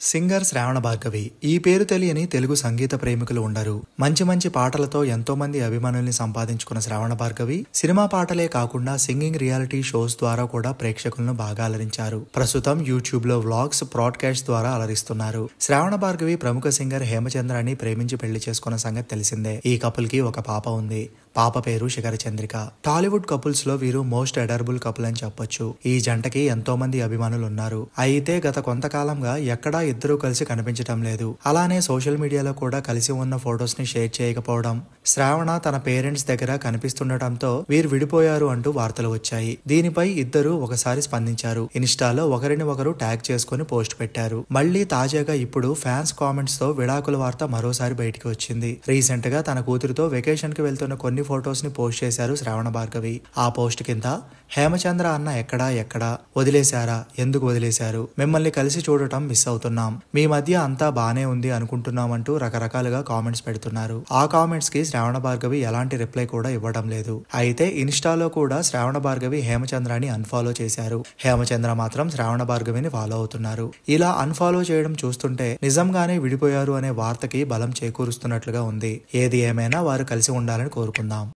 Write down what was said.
Singer శ్రావణ భార్గవి. ఈ పేరు తెలియని తెలుగు సంగీత ప్రేమికులు ఉండరు. మంచి మంచి పాటలతో ఎంతో మంది అభిమానుల్ని సంపాదించుకున్న శ్రావణ భార్గవి సినిమా పాటలే కాకుండా సింగింగ్ రియాలిటీ షోస్ ద్వారా కూడా ప్రేక్షకులను బాగా అలరించారు. ప్రస్తుతం యూట్యూబ్ లో వ్లాగ్స్, బ్రాడ్కాస్ట్ ద్వారా అలరిస్తున్నారు. శ్రావణ భార్గవి ప్రముఖ సింగర్ హేమచంద్రాన్ని ప్రేమించి పెళ్లి చేసుకున్న సంగతి తెలిసిందే. ఈ కపుల్ కి ఒక పాప ఉంది. పాప పేరు శిఖర చంద్రిక. టాలీవుడ్ కపుల్స్ లో వీరు మోస్ట్ అడరబుల్ కపుల్ అని చెప్పొచ్చు. ఈ జంటకి ఎంతో మంది అభిమానులు ఉన్నారు. అయితే గత కొంతకాలంగా ఎక్కడా ఇద్దరూ కలిసి కనిపించడం లేదు. అలానే సోషల్ మీడియాలో కూడా కలిసి ఉన్న ఫొటోస్ ని షేర్ చేయకపోవడం, శ్రావణ తన పేరెంట్స్ దగ్గర కనిపిస్తుండటంతో వీరు విడిపోయారు అంటూ వార్తలు వచ్చాయి. దీనిపై ఇద్దరు ఒకసారి స్పందించారు. ఇన్స్టాలో ఒకరిని ఒకరు ట్యాగ్ చేసుకుని పోస్ట్ పెట్టారు. మళ్లీ తాజాగా ఇప్పుడు ఫ్యాన్స్ కామెంట్స్ తో విడాకుల వార్త మరోసారి బయటికి వచ్చింది. రీసెంట్ గా తన కూతురుతో వెకేషన్ కి వెళ్తున్న కొన్ని ఫొటోస్ ని పోస్ట్ చేశారు శ్రావణ భార్గవి. ఆ పోస్ట్ కింద హేమచంద్ర అన్న ఎక్కడా వదిలేశారా, ఎందుకు వదిలేశారు, మిమ్మల్ని కలిసి చూడటం మిస్ అవుతున్నాం, మీ మధ్య అంతా బానే ఉంది అనుకుంటున్నామంటూ రకరకాలుగా కామెంట్స్ పెడుతున్నారు. ఆ కామెంట్స్ కి శ్రావణ భార్గవి ఎలాంటి రిప్లై కూడా ఇవ్వడం లేదు. అయితే ఇన్స్టాలో కూడా శ్రావణ భార్గవి హేమచంద్రాని అన్ఫాలో చేశారు. హేమచంద్ర మాత్రం శ్రావణ భార్గవిని ఫాలో అవుతున్నారు. ఇలా అన్ఫాలో చేయడం చూస్తుంటే నిజంగానే విడిపోయారు అనే వార్తకి బలం చేకూరుస్తున్నట్లుగా ఉంది. ఏది ఏమైనా వారు కలిసి ఉండాలని కోరుకుందాం.